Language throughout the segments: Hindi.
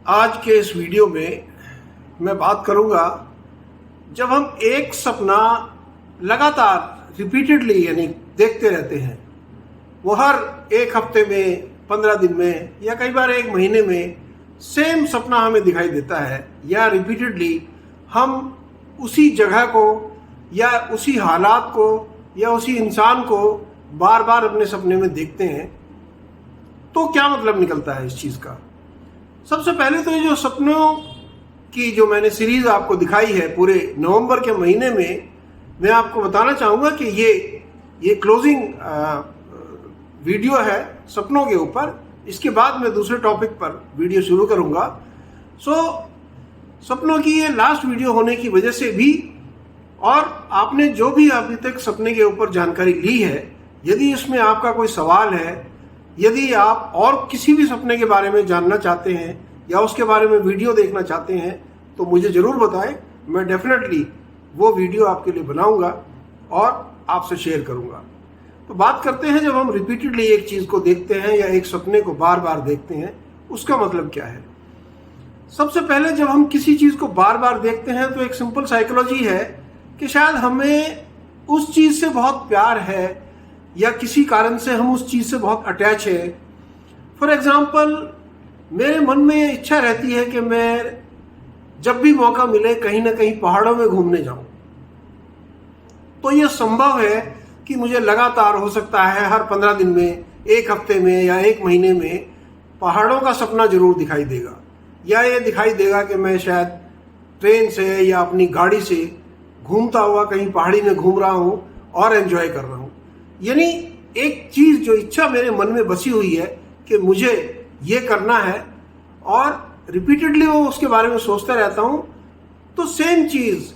आज के इस वीडियो में मैं बात करूंगा जब हम एक सपना लगातार रिपीटेडली यानी देखते रहते हैं, वो हर एक हफ्ते में, 15 दिन में या कई बार एक महीने में सेम सपना हमें दिखाई देता है, या रिपीटेडली हम उसी जगह को या उसी हालात को या उसी इंसान को बार बार अपने सपने में देखते हैं, तो क्या मतलब निकलता है इस चीज़ का। सबसे पहले तो ये जो सपनों की जो मैंने सीरीज आपको दिखाई है पूरे नवंबर के महीने में, मैं आपको बताना चाहूँगा कि ये क्लोजिंग वीडियो है सपनों के ऊपर। इसके बाद मैं दूसरे टॉपिक पर वीडियो शुरू करूँगा। सपनों की ये लास्ट वीडियो होने की वजह से भी, और आपने जो भी अभी तक सपने के ऊपर जानकारी ली है, यदि इसमें आपका कोई सवाल है, यदि आप और किसी भी सपने के बारे में जानना चाहते हैं या उसके बारे में वीडियो देखना चाहते हैं, तो मुझे ज़रूर बताएं। मैं डेफिनेटली वो वीडियो आपके लिए बनाऊंगा और आपसे शेयर करूंगा। तो बात करते हैं, जब हम रिपीटेडली एक चीज़ को देखते हैं या एक सपने को बार बार देखते हैं, उसका मतलब क्या है। सबसे पहले जब हम किसी चीज़ को बार बार देखते हैं तो एक सिंपल साइकोलॉजी है कि शायद हमें उस चीज़ से बहुत प्यार है या किसी कारण से हम उस चीज़ से बहुत अटैच है। फॉर एग्जाम्पल, मेरे मन में ये इच्छा रहती है कि मैं जब भी मौका मिले कहीं ना कहीं पहाड़ों में घूमने जाऊं। तो ये संभव है कि मुझे लगातार, हो सकता है हर 15 दिन में, एक हफ्ते में या एक महीने में पहाड़ों का सपना जरूर दिखाई देगा, या ये दिखाई देगा कि मैं शायद ट्रेन से या अपनी गाड़ी से घूमता हुआ कहीं पहाड़ी में घूम रहा हूँ और एंजॉय कर रहा हूँ। यानी एक चीज़, जो इच्छा मेरे मन में बसी हुई है कि मुझे ये करना है, और रिपीटेडली वो उसके बारे में सोचता रहता हूँ, तो सेम चीज़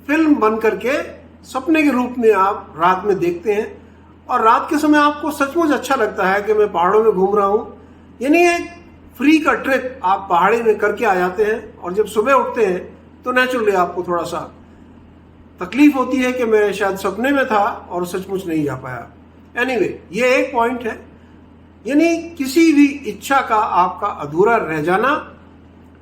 फिल्म बन करके सपने के रूप में आप रात में देखते हैं, और रात के समय आपको सचमुच अच्छा लगता है कि मैं पहाड़ों में घूम रहा हूँ। यानी एक फ्री का ट्रिप आप पहाड़ी में करके आ जाते हैं, और जब सुबह उठते हैं तो नेचुरली आपको थोड़ा सा तकलीफ होती है कि मैं शायद सपने में था और सचमुच नहीं जा पाया। एनीवे, ये एक पॉइंट है। यानी किसी भी इच्छा का आपका अधूरा रह जाना,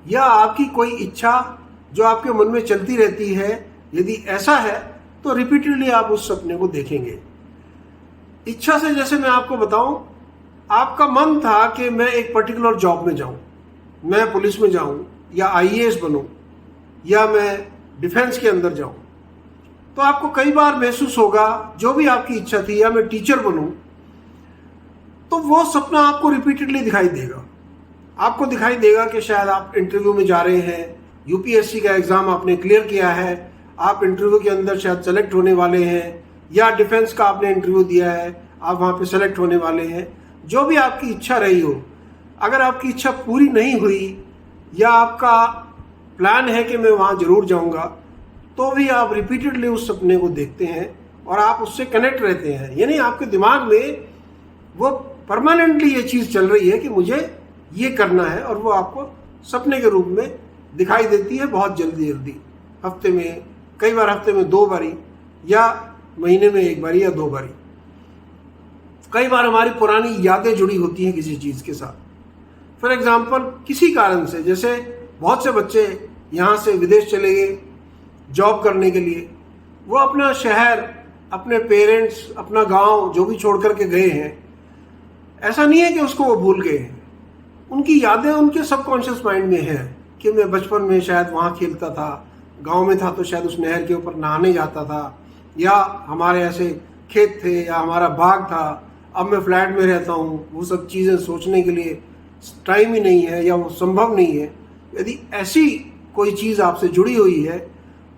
या आपकी कोई इच्छा जो आपके मन में चलती रहती है, यदि ऐसा है तो रिपीटेडली आप उस सपने को देखेंगे। इच्छा से, जैसे मैं आपको बताऊं, आपका मन था कि मैं एक पर्टिकुलर जॉब में जाऊं, मैं पुलिस में जाऊं या आईएएस बनूं, या मैं डिफेंस के अंदर जाऊं, तो आपको कई बार महसूस होगा, जो भी आपकी इच्छा थी, या मैं टीचर बनूं, तो वो सपना आपको रिपीटेडली दिखाई देगा। आपको दिखाई देगा कि शायद आप इंटरव्यू में जा रहे हैं, यूपीएससी का एग्ज़ाम आपने क्लियर किया है, आप इंटरव्यू के अंदर शायद सेलेक्ट होने वाले हैं, या डिफेंस का आपने इंटरव्यू दिया है, आप वहाँ पे सेलेक्ट होने वाले हैं। जो भी आपकी इच्छा रही हो, अगर आपकी इच्छा पूरी नहीं हुई, या आपका प्लान है कि मैं वहाँ ज़रूर जाऊँगा, तो भी आप रिपीटेडली उस सपने को देखते हैं और आप उससे कनेक्ट रहते हैं। यानी आपके दिमाग में वो परमानेंटली ये चीज़ चल रही है कि मुझे ये करना है, और वो आपको सपने के रूप में दिखाई देती है बहुत जल्दी जल्दी, हफ्ते में, कई बार हफ्ते में 2 बारी, या महीने में 1 बारी या 2 बारी। कई बार हमारी पुरानी यादें जुड़ी होती हैं किसी चीज़ के साथ। फॉर एग्जाम्पल, किसी कारण से, जैसे बहुत से बच्चे यहाँ से विदेश चले गए जॉब करने के लिए, वो अपना शहर, अपने पेरेंट्स, अपना गांव जो भी छोड़ करके गए हैं, ऐसा नहीं है कि उसको वो भूल गए हैं। उनकी यादें उनके सबकॉन्शियस माइंड में हैं कि मैं बचपन में शायद वहाँ खेलता था, गांव में था तो शायद उस नहर के ऊपर नहाने जाता था, या हमारे ऐसे खेत थे, या हमारा बाग था, अब मैं फ्लैट में रहता हूँ। वो सब चीज़ें सोचने के लिए टाइम ही नहीं है, या वो संभव नहीं है। यदि ऐसी कोई चीज़ आपसे जुड़ी हुई है,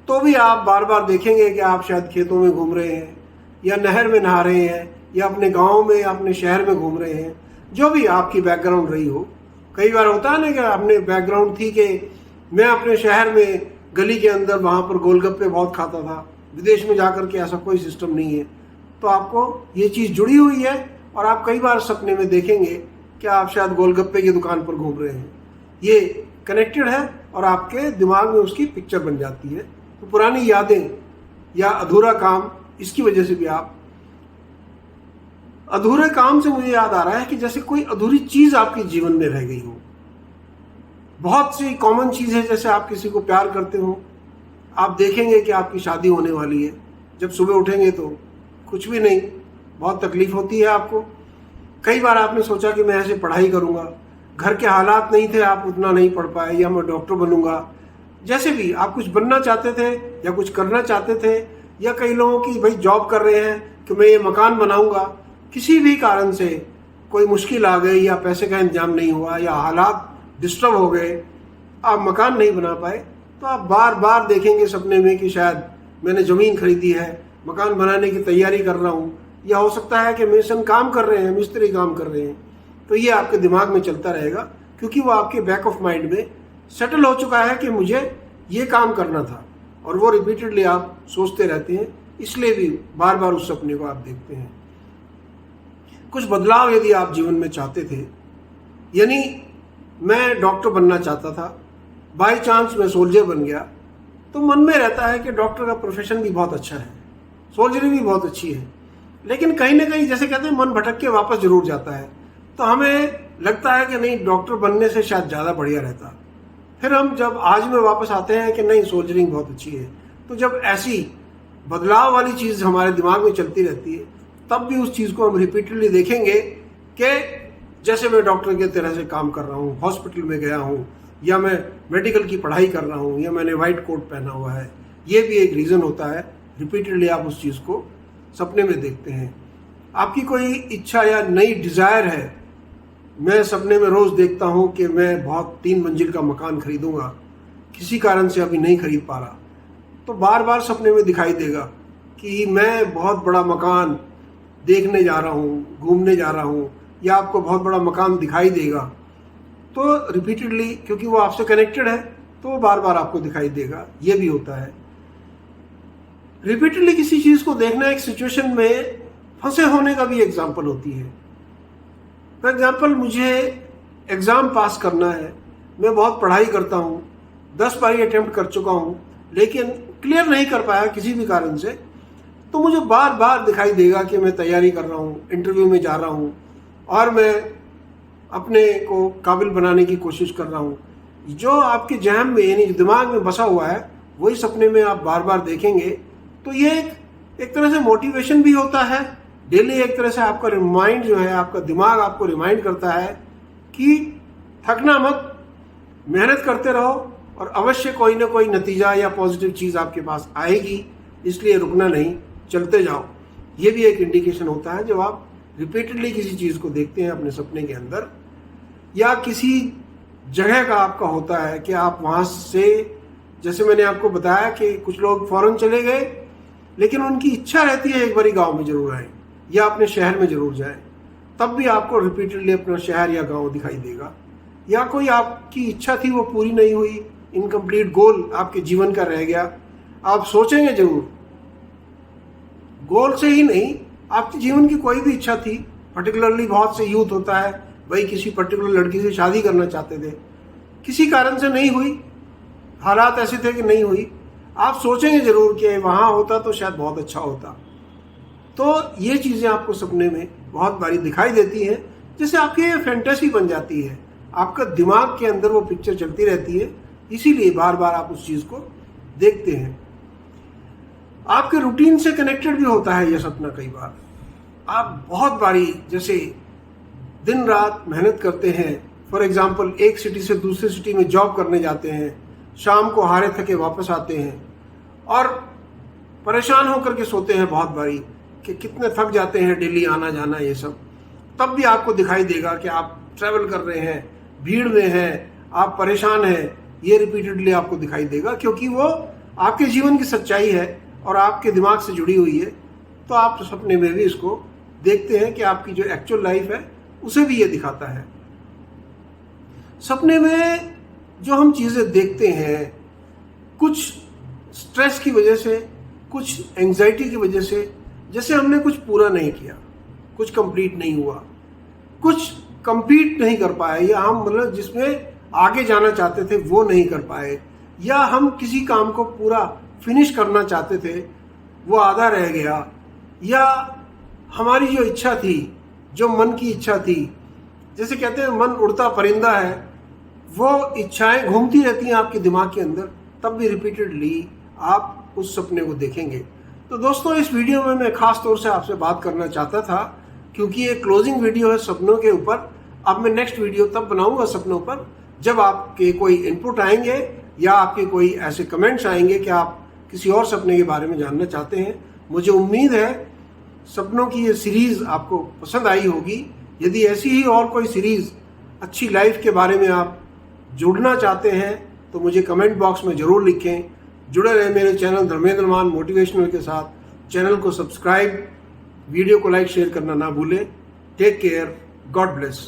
तो भी आप बार बार देखेंगे कि आप शायद खेतों में घूम रहे हैं, या नहर में नहा रहे हैं, या अपने गांव में या अपने शहर में घूम रहे हैं, जो भी आपकी बैकग्राउंड रही हो। कई बार होता है ना कि आपने बैकग्राउंड थी कि मैं अपने शहर में गली के अंदर वहाँ पर गोलगप्पे बहुत खाता था, विदेश में जाकर के ऐसा कोई सिस्टम नहीं है। तो आपको ये चीज़ जुड़ी हुई है, और आप कई बार सपने में देखेंगे कि आप शायद गोलगप्पे की दुकान पर घूम रहे हैं। ये कनेक्टेड है, और आपके दिमाग में उसकी पिक्चर बन जाती है। तो पुरानी यादें या अधूरा काम, इसकी वजह से भी आप, अधूरे काम से मुझे याद आ रहा है कि जैसे कोई अधूरी चीज़ आपके जीवन में रह गई हो, बहुत सी कॉमन चीज़ है, जैसे आप किसी को प्यार करते हो, आप देखेंगे कि आपकी शादी होने वाली है, जब सुबह उठेंगे तो कुछ भी नहीं, बहुत तकलीफ होती है आपको। कई बार आपने सोचा कि मैं ऐसे पढ़ाई करूँगा, घर के हालात नहीं थे, आप उतना नहीं पढ़ पाए, या मैं डॉक्टर बनूंगा, जैसे भी आप कुछ बनना चाहते थे या कुछ करना चाहते थे, या कई लोगों की भाई जॉब कर रहे हैं कि मैं ये मकान बनाऊंगा, किसी भी कारण से कोई मुश्किल आ गई या पैसे का इंतजाम नहीं हुआ या हालात डिस्टर्ब हो गए, आप मकान नहीं बना पाए, तो आप बार बार देखेंगे सपने में कि शायद मैंने ज़मीन खरीदी है, मकान बनाने की तैयारी कर रहा हूँ, या हो सकता है कि मेसन काम कर रहे हैं, मिस्त्री काम कर रहे हैं। तो ये आपके दिमाग में चलता रहेगा, क्योंकि वो आपके बैक ऑफ माइंड में सेटल हो चुका है कि मुझे ये काम करना था, और वो रिपीटेडली आप सोचते रहते हैं, इसलिए भी बार बार उस सपने को आप देखते हैं। कुछ बदलाव यदि आप जीवन में चाहते थे, यानी मैं डॉक्टर बनना चाहता था, बाय चांस मैं सोल्जर बन गया, तो मन में रहता है कि डॉक्टर का प्रोफेशन भी बहुत अच्छा है, सोल्जरी भी बहुत अच्छी है, लेकिन कहीं ना कहीं जैसे कहते हैं मन भटक के वापस जरूर जाता है। तो हमें लगता है कि नहीं, डॉक्टर बनने से शायद ज़्यादा बढ़िया रहता। फिर हम जब आज में वापस आते हैं कि नहीं, सोल्जरिंग बहुत अच्छी है। तो जब ऐसी बदलाव वाली चीज़ हमारे दिमाग में चलती रहती है, तब भी उस चीज़ को हम रिपीटेडली देखेंगे कि जैसे मैं डॉक्टर की तरह से काम कर रहा हूँ, हॉस्पिटल में गया हूँ, या मैं मेडिकल की पढ़ाई कर रहा हूँ, या मैंने वाइट कोट पहना हुआ है। ये भी एक रीज़न होता है, रिपीटेडली आप उस चीज़ को सपने में देखते हैं। आपकी कोई इच्छा या नई डिज़ायर है, मैं सपने में रोज़ देखता हूँ कि मैं बहुत 3 मंजिल का मकान खरीदूंगा, किसी कारण से अभी नहीं खरीद पा रहा, तो बार बार सपने में दिखाई देगा कि मैं बहुत बड़ा मकान देखने जा रहा हूँ, घूमने जा रहा हूँ, या आपको बहुत बड़ा मकान दिखाई देगा। तो रिपीटेडली, क्योंकि वो आपसे कनेक्टेड है, तो वो बार बार आपको दिखाई देगा। ये भी होता है। रिपीटेडली किसी चीज़ को देखना एक सिचुएशन में फंसे होने का भी एग्जाम्पल होती है। फॉर एग्जाम्पल, मुझे एग्ज़ाम पास करना है, मैं बहुत पढ़ाई करता हूँ, 10 बार अटेम्प्ट कर चुका हूँ, लेकिन क्लियर नहीं कर पाया किसी भी कारण से, तो मुझे बार बार दिखाई देगा कि मैं तैयारी कर रहा हूँ, इंटरव्यू में जा रहा हूँ, और मैं अपने को काबिल बनाने की कोशिश कर रहा हूँ। जो आपके जहन में, यानी दिमाग में बसा हुआ है, वही सपने में आप बार बार देखेंगे। तो ये एक तरह से मोटिवेशन भी होता है। डेली एक तरह से आपका रिमाइंड जो है, आपका दिमाग आपको रिमाइंड करता है कि थकना मत, मेहनत करते रहो, और अवश्य कोई ना कोई नतीजा या पॉजिटिव चीज़ आपके पास आएगी, इसलिए रुकना नहीं, चलते जाओ। ये भी एक इंडिकेशन होता है जब आप रिपीटेडली किसी चीज़ को देखते हैं अपने सपने के अंदर, या किसी जगह का आपका होता है कि आप वहाँ से, जैसे मैंने आपको बताया कि कुछ लोग फॉरेन चले गए, लेकिन उनकी इच्छा रहती है एक बारी गांव में जरूर आए या अपने शहर में जरूर जाए, तब भी आपको रिपीटेडली अपना शहर या गांव दिखाई देगा। या कोई आपकी इच्छा थी वो पूरी नहीं हुई, इनकम्प्लीट गोल आपके जीवन का रह गया, आप सोचेंगे जरूर। गोल से ही नहीं, आपके जीवन की कोई भी इच्छा थी, पर्टिकुलरली बहुत से यूथ होता है भाई किसी पर्टिकुलर लड़की से शादी करना चाहते थे, किसी कारण से नहीं हुई, हालात ऐसे थे कि नहीं हुई, आप सोचेंगे जरूर कि वहाँ होता तो शायद बहुत अच्छा होता। तो ये चीज़ें आपको सपने में बहुत बारी दिखाई देती हैं, जैसे आपकी फैंटेसी बन जाती है, आपका दिमाग के अंदर वो पिक्चर चलती रहती है, इसीलिए बार बार आप उस चीज़ को देखते हैं। आपके रूटीन से कनेक्टेड भी होता है यह सपना। कई बार आप बहुत बारी जैसे दिन रात मेहनत करते हैं, फॉर एग्जांपल एक सिटी से दूसरे सिटी में जॉब करने जाते हैं, शाम को हारे थके वापस आते हैं और परेशान होकर के सोते हैं बहुत बारी कि कितने थक जाते हैं डेली आना जाना ये सब। तब भी आपको दिखाई देगा कि आप ट्रैवल कर रहे हैं, भीड़ में हैं, आप परेशान हैं, ये रिपीटेडली आपको दिखाई देगा, क्योंकि वो आपके जीवन की सच्चाई है और आपके दिमाग से जुड़ी हुई है। तो आप सपने में भी इसको देखते हैं कि आपकी जो एक्चुअल लाइफ है उसे भी ये दिखाता है। सपने में जो हम चीज़ें देखते हैं, कुछ स्ट्रेस की वजह से, कुछ एंजाइटी की वजह से, जैसे हमने कुछ पूरा नहीं किया, कुछ कंप्लीट नहीं हुआ, कुछ कंप्लीट नहीं कर पाए, या हम मतलब जिसमें आगे जाना चाहते थे वो नहीं कर पाए, या हम किसी काम को पूरा फिनिश करना चाहते थे वो आधा रह गया, या हमारी जो इच्छा थी, जो मन की इच्छा थी, जैसे कहते हैं मन उड़ता परिंदा है, वो इच्छाएं घूमती रहती हैं आपके दिमाग के अंदर, तब भी रिपीटेडली आप उस सपने को देखेंगे। तो दोस्तों, इस वीडियो में मैं खास तौर से आपसे बात करना चाहता था, क्योंकि ये क्लोजिंग वीडियो है सपनों के ऊपर। अब मैं नेक्स्ट वीडियो तब बनाऊंगा सपनों पर जब आपके कोई इनपुट आएंगे या आपके कोई ऐसे कमेंट्स आएंगे कि आप किसी और सपने के बारे में जानना चाहते हैं। मुझे उम्मीद है सपनों की ये सीरीज आपको पसंद आई होगी। यदि ऐसी ही और कोई सीरीज अच्छी लाइफ के बारे में आप जुड़ना चाहते हैं तो मुझे कमेंट बॉक्स में जरूर लिखें। जुड़े रहे मेरे चैनल धर्मेंद्र मान मोटिवेशनल के साथ। चैनल को सब्सक्राइब, वीडियो को लाइक शेयर करना ना भूलें। Take care, God bless.